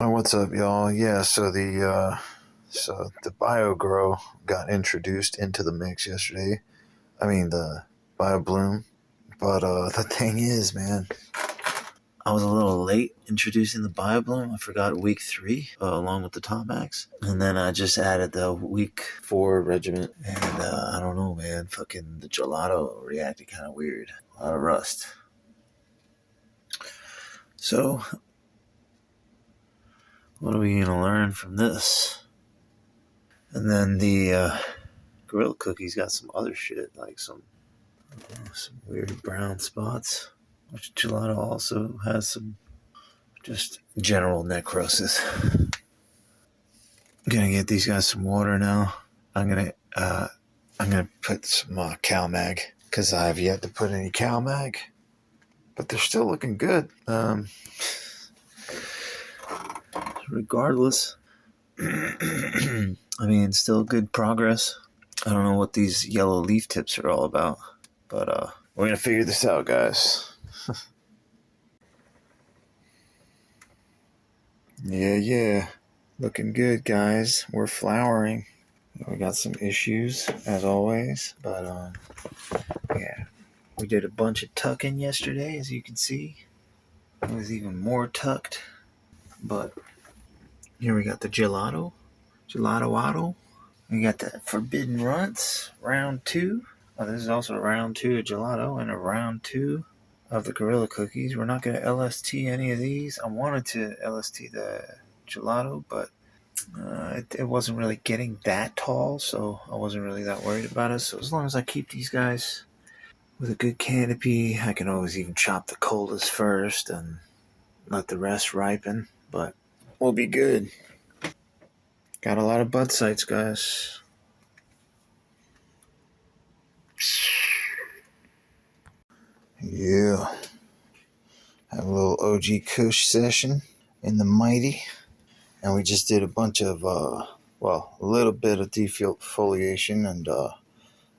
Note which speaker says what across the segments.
Speaker 1: Oh, what's up, y'all? Yeah, so the bio grow got introduced into the mix yesterday. I mean the bio bloom. But the thing is, man, I was a little late introducing the bio bloom. I forgot week 3 along with the Tomax, and then I just added the week 4 regiment. And I don't know, man. Fucking the gelato reacted kind of weird. A lot of rust. So, what are we gonna learn from this? And then the Gorilla Cookies got some other shit, like some weird brown spots. Which gelato also has some just general necrosis. I'm gonna get these guys some water now. I'm gonna put some CalMag because I have yet to put any CalMag, but they're still looking good. Regardless, I mean, still good progress. I don't know what these yellow leaf tips are all about, but we're gonna figure this out, guys. Yeah. Looking good, guys. We're flowering. We got some issues, as always, but yeah. We did a bunch of tucking yesterday, as you can see. It was even more tucked, but here we got the gelato auto. We got the forbidden runs, round 2. Oh, this is also round 2 of gelato and a round 2 of the Gorilla Cookies. We're not going to LST any of these. I wanted to LST the gelato, but it wasn't really getting that tall, so I wasn't really that worried about it. So as long as I keep these guys with a good canopy, I can always even chop the coldest first and let the rest ripen, but we'll be good. Got a lot of bud sites, guys. Yeah. Have a little OG Kush session in the Mighty. And we just did a bunch of, a little bit of defoliation and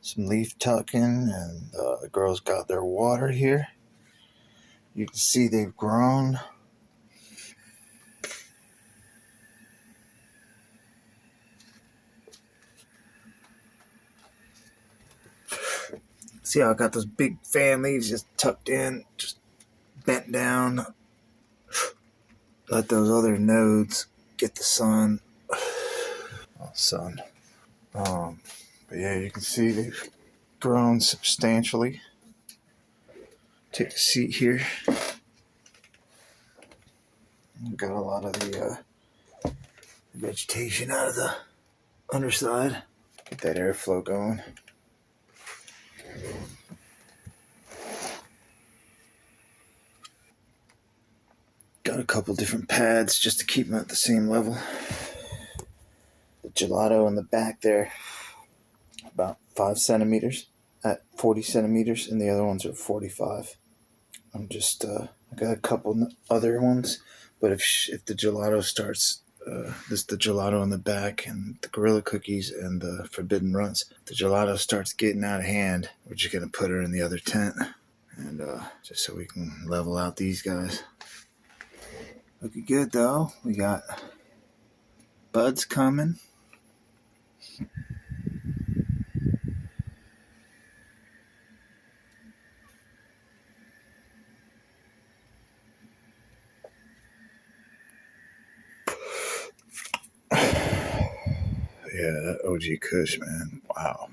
Speaker 1: some leaf tucking. And the girls got their water here. You can see they've grown. See how I got those big fan leaves just tucked in, just bent down. Let those other nodes get the sun. Oh, sun. But yeah, you can see they've grown substantially. Take a seat here. Got a lot of the vegetation out of the underside. Get that airflow going. Got a couple different pads just to keep them at the same level. The gelato in the back there, about 5 centimeters at 40 centimeters, and the other ones are 45. I'm just, I got a couple other ones, but if the gelato starts, the gelato in the back and the Gorilla Cookies and the Forbidden Runs, the gelato starts getting out of hand, we're just going to put her in the other tent, and just so we can level out these guys. Looking good, though. We got buds coming. Yeah, that OG Kush, man. Wow.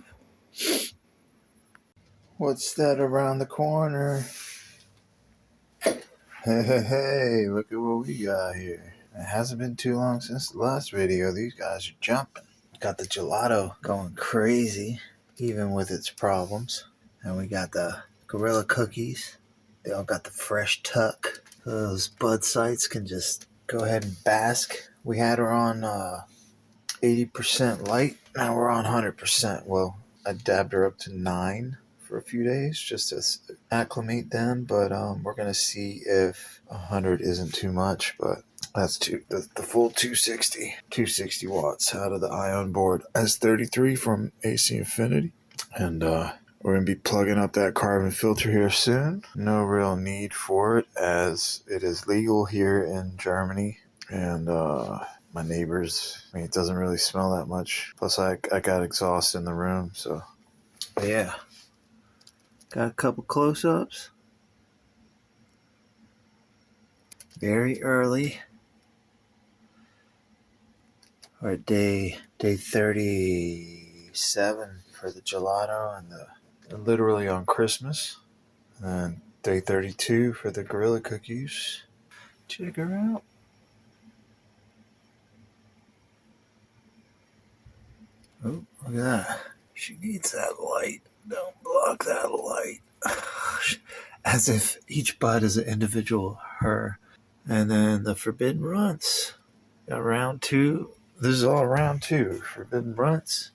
Speaker 1: What's that around the corner? Hey, look at what we got here. It hasn't been too long since the last video. These guys are jumping. Got the gelato going crazy, even with its problems. And we got the Gorilla Cookies. They all got the fresh tuck. Those bud sites can just go ahead and bask. We had her on 80% light. Now we're on 100%. Well, I dabbed her up to 9 for a few days just to acclimate them, but we're going to see if 100 isn't too much, but that's the full 260 watts out of the ion board S33 from AC Infinity. And we're going to be plugging up that carbon filter here soon. No real need for it as it is legal here in Germany And my neighbors, I mean, it doesn't really smell that much. Plus, I got exhaust in the room, so. Yeah. Got a couple close-ups. Very early. Or day 37 for the gelato and literally on Christmas. And then day 32 for the gorilla cookies. Check her out. Oh, look at that. She needs that light. Don't block that light. As if each bud is an individual her. And then the Forbidden Runts. Got round 2. This is all round 2. Forbidden Runts,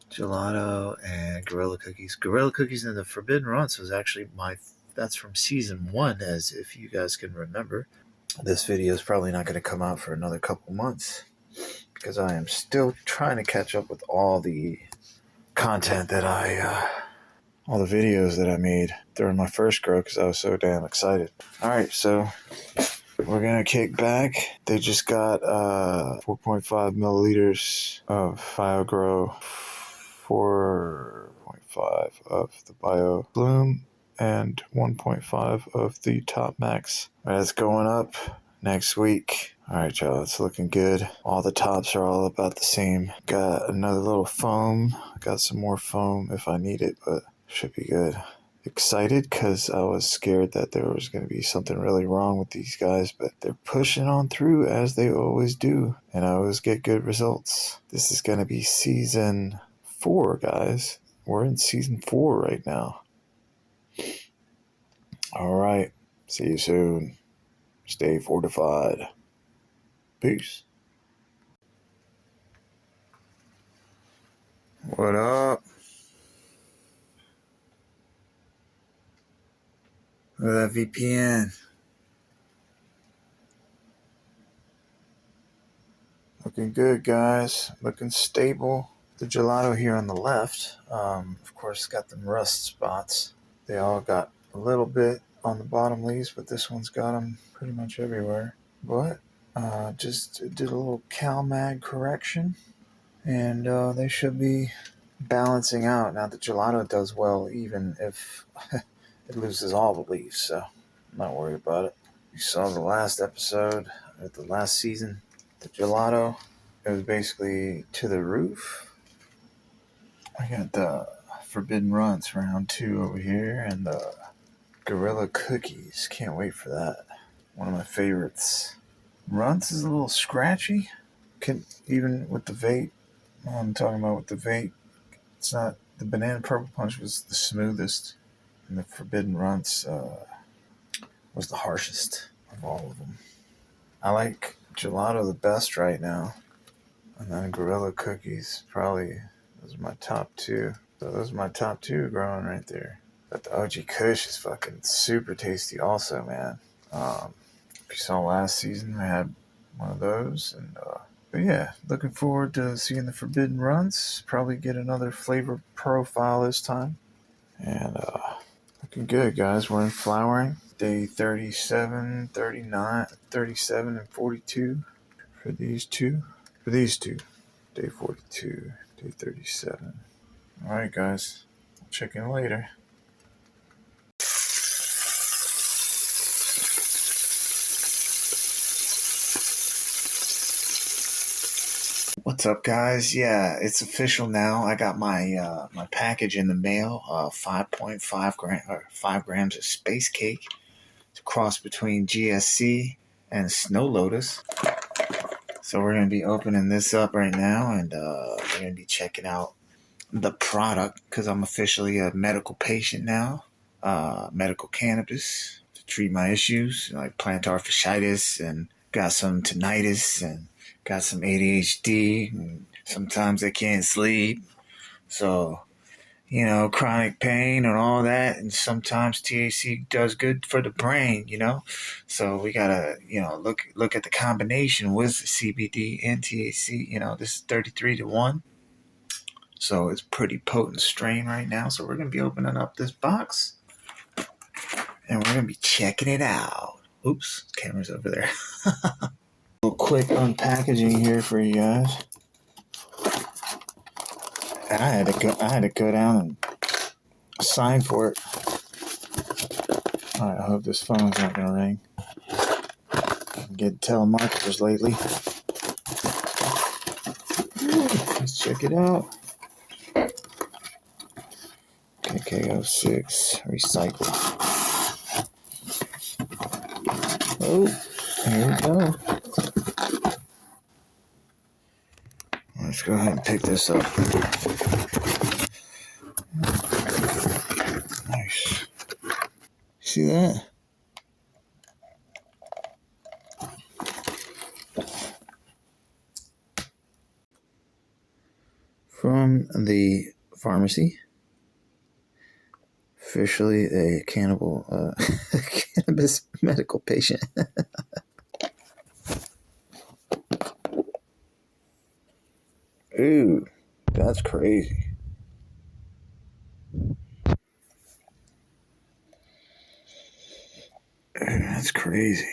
Speaker 1: gelato, and gorilla cookies. Gorilla cookies and the Forbidden Runts was actually that's from season 1, as if you guys can remember. This video is probably not going to come out for another couple months because I am still trying to catch up with all the content that all the videos that I made during my first grow because I was so damn excited. All right, so we're going to kick back. They just got 4.5 milliliters of BioGrow, 4.5 of the Bio Bloom, and 1.5 of the Top Max. That's going up next week. All right, y'all, it's looking good. All the tops are all about the same. Got another little foam. Got some more foam if I need it, but should be good. Excited because I was scared that there was going to be something really wrong with these guys, but they're pushing on through as they always do, and I always get good results. This is going to be season 4, guys. We're in season 4 right now. All right. See you soon. Stay fortified. Peace. What up? Look at that VPN. Looking good, guys. Looking stable. The gelato here on the left, of course, got them rust spots. They all got a little bit on the bottom leaves, but this one's got them pretty much everywhere. But just did a little CalMag correction, and they should be balancing out. Now, the gelato does well even if it loses all the leaves, so I'm not worried about it. You saw the last episode of the last season. The gelato, it was basically to the roof. I got the Forbidden Runts round 2 over here, and the Gorilla Cookies. Can't wait for that. One of my favorites. Runts is a little scratchy. Even with the vape, I'm talking about with the vape, it's not. The Banana Purple Punch was the smoothest, and the Forbidden Runts was the harshest of all of them. I like gelato the best right now, and then Gorilla Cookies probably. Those are my top 2. So those are my top 2 growing right there. But the OG Kush is fucking super tasty also, man. If you saw last season, I had one of those. But yeah, looking forward to seeing the Forbidden Runs. Probably get another flavor profile this time. And looking good, guys. We're in flowering. Day 37, 39, 37, and 42 for these two. Day 42. Day 37. All right, guys. I'll check in later. What's up, guys? Yeah, it's official now. I got my my package in the mail. 5 grams of space cake. It's a cross between GSC and Snow Lotus. So we're gonna be opening this up right now, and we're gonna be checking out the product because I'm officially a medical patient now. Medical cannabis to treat my issues like plantar fasciitis, and got some tinnitus, and got some ADHD, and sometimes I can't sleep. So, chronic pain and all that, and sometimes THC does good for the brain, So we gotta, look at the combination with CBD and THC. This is 33-1. So it's pretty potent strain right now. So we're going to be opening up this box, and we're going to be checking it out. Oops, camera's over there. A little quick unpackaging here for you guys. And I had to go down and sign for it. All right, I hope this phone's not gonna ring. I'm getting telemarketers lately. Let's check it out. KK06 recycle. Oh, here we go. Let's go ahead and pick this up. Nice. See that? From the pharmacy. Officially a cannabis medical patient. Ooh, that's crazy. That's crazy.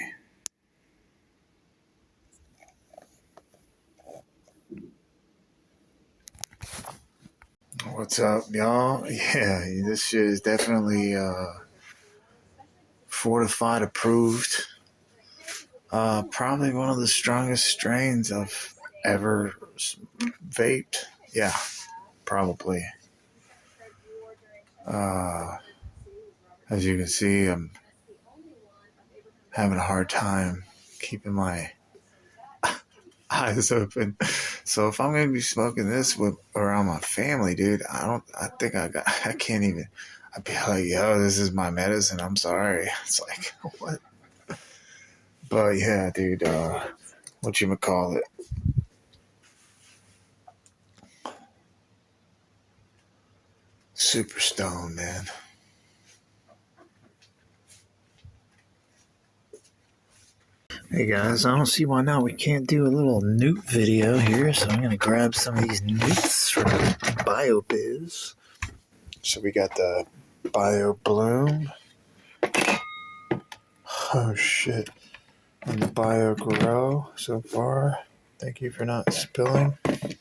Speaker 1: What's up, y'all? Yeah, this shit is definitely fortified approved. Probably one of the strongest strains I've ever vaped. Yeah, probably. As you can see, I'm having a hard time keeping my eyes open. So if I'm gonna be smoking this around my family, dude, I can't even. I'd be like, yo, this is my medicine. I'm sorry. It's like, what? But yeah, dude, whatchamacallit? Super stoned, man. Hey guys, I don't see why not. We can't do a little newt video here, so I'm going to grab some of these newts from Biobizz. So we got the Bio Bloom. Oh shit. And the Bio Grow so far. Thank you for not spilling. And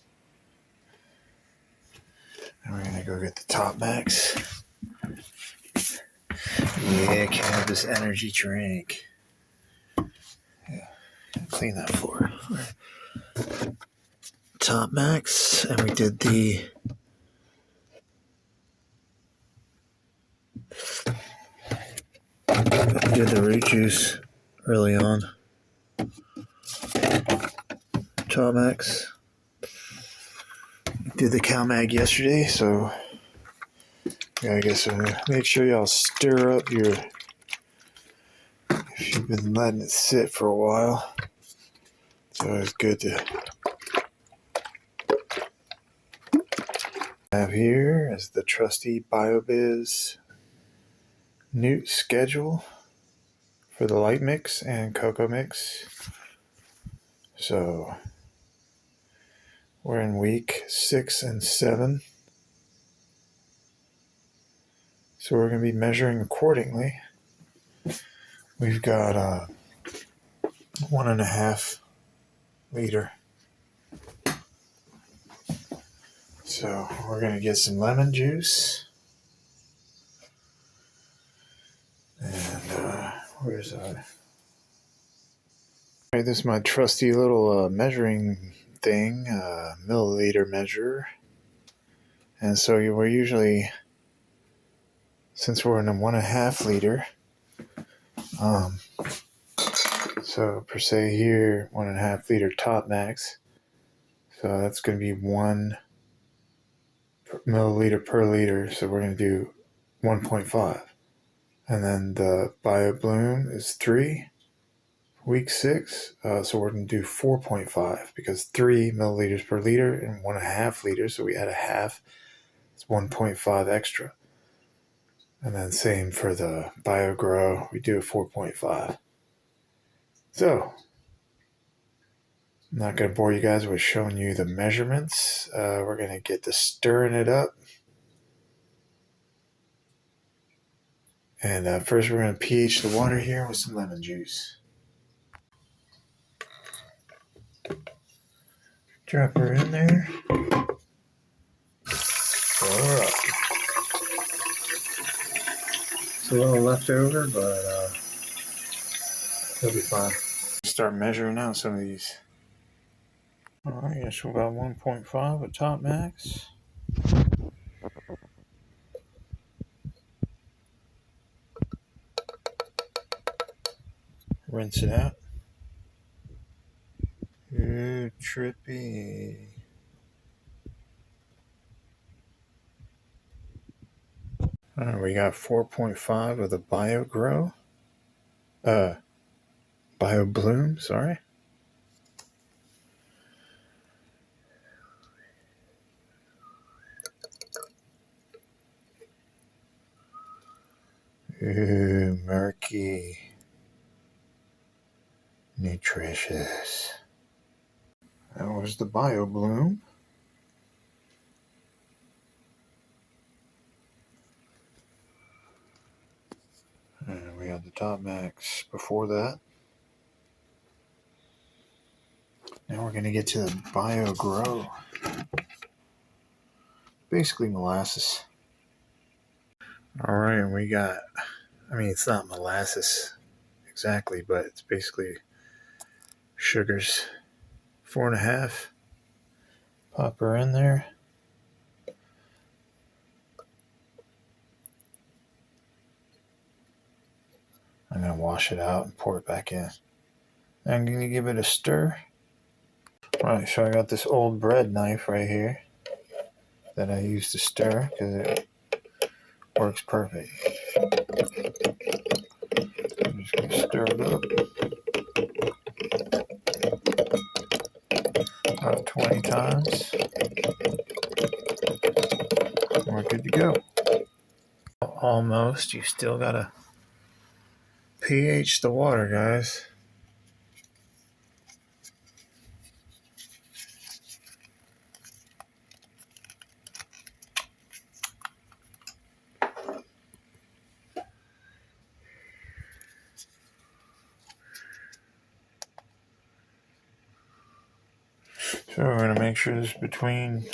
Speaker 1: we're going to go get the Top Max. Yeah, cannabis energy drink. Yeah, clean that floor. Right. Top Max, and we did the root juice early on. Top Max. Did the cow mag yesterday, so yeah, I guess make sure y'all stir up your. If you've been letting it sit for a while, it's always good to have here is the trusty Biobizz newt schedule for the light mix and cocoa mix. So we're in week 6 and 7. So we're going to be measuring accordingly. We've got 1.5 liter. So we're going to get some lemon juice. And where's our... Alright, this is my trusty little measuring thing, milliliter measure. And so we're usually, since we're in a 1.5 liter, so per se here, 1.5 liter Top Max. So that's going to be 1 milliliter per liter. So we're going to do 1.5. And then the Bio Bloom is 3, week 6. So we're going to do 4.5 because 3 milliliters per liter and 1.5 liters. So we add a half. It's 1.5 extra. And then same for the Bio Grow. We do a 4.5. So I'm not going to bore you guys with showing you the measurements. We're going to get to stirring it up. And first we're going to pH the water here with some lemon juice. Drop her in there. Fill her up. It's a little left over, but it'll be fine. Start measuring out some of these. Alright, guess we're about 1.5 at top max. Rinse it out. Ooh, trippy. Alright, we got 4.5 of the BioBloom, sorry. Ooh, murky. Nutritious. That was the BioBloom. And we got the top max before that. Now we're going to get to the BioGrow. Basically molasses. Alright, and we got, it's not molasses exactly, but it's basically sugars. 4.5. Pop her in there. I'm going to wash it out and pour it back in. I'm going to give it a stir. Alright, so I got this old bread knife right here that I use to stir because it works perfect. I'm just going to stir it up about 20 times. We're good to go. Almost. You still got to pH the water, guys. So we're going to make sure this between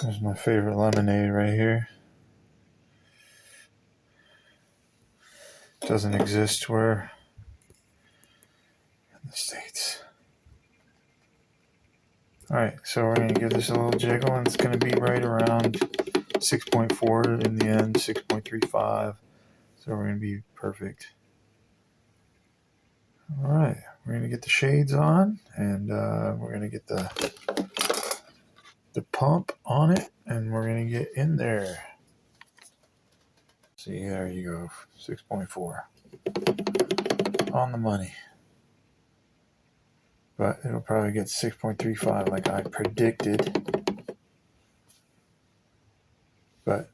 Speaker 1: There's my favorite lemonade right here. Doesn't exist where in the States. Alright, so we're going to give this a little jiggle, and it's going to be right around 6.4 in the end, 6.35. So we're going to be perfect. Alright, we're going to get the shades on, and we're going to get the pump on it, and we're going to get in there. See, there you go, 6.4. On the money. But it'll probably get 6.35 like I predicted. But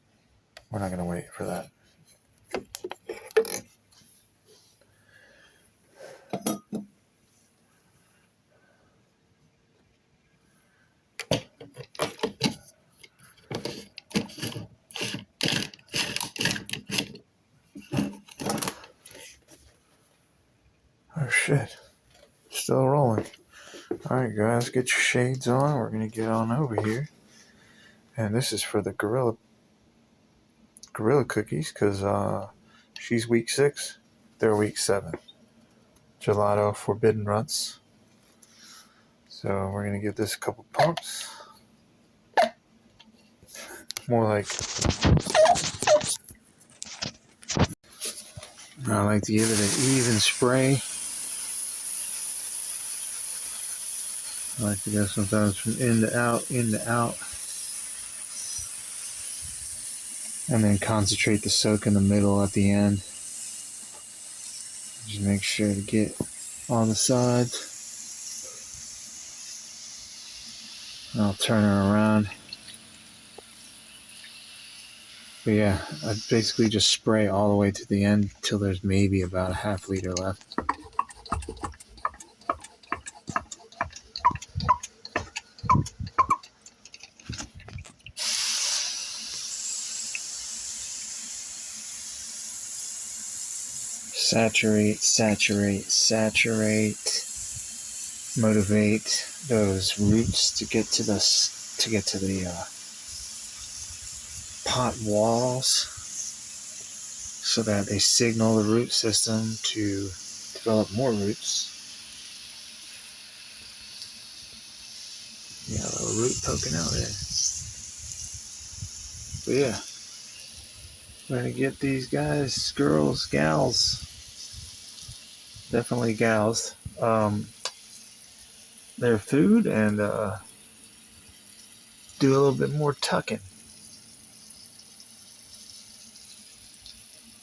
Speaker 1: we're not going to wait for that. Oh shit. Still rolling. Alright guys, get your shades on. We're going to get on over here. And this is for the Gorilla cookies, because she's week 6. They're week 7. Gelato Forbidden Ruts. So we're going to give this a couple pumps. More like, I like to give it an even spray. I like to go sometimes from in to out, and then concentrate the soak in the middle at the end. Just make sure to get on the sides. I'll turn her around. But yeah, I basically just spray all the way to the end till there's maybe about a half liter left. Saturate, saturate, saturate. Motivate those roots to get to the pot walls, so that they signal the root system to develop more roots. Yeah, a little root poking out there. But yeah, we're gonna get these guys, girls, gals, definitely gals, their food and do a little bit more tucking.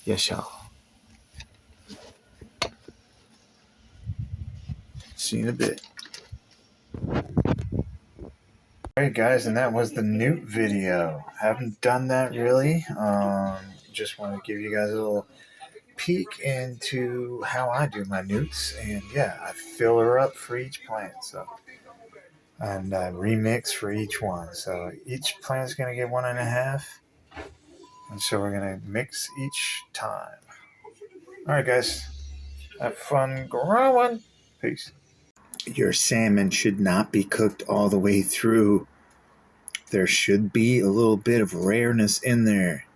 Speaker 1: Yes, y'all. See you in a bit. Alright guys, and that was the newt video. Haven't done that really. Just want to give you guys a little peek into how I do my newts, and yeah, I fill her up for each plant, so, and I remix for each one. So each plant's gonna get 1.5, and so we're gonna mix each time. Alright guys, have fun growing. Peace. Your salmon should not be cooked all the way through. There should be a little bit of rareness in there.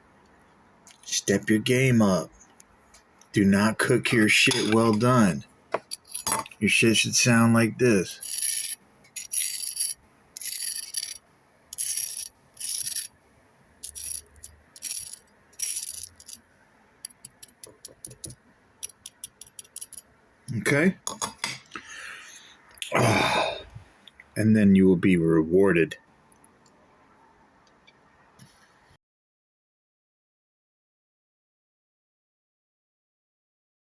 Speaker 1: Step your game up. Do not cook your shit well done. Your shit should sound like this. Okay? And then you will be rewarded.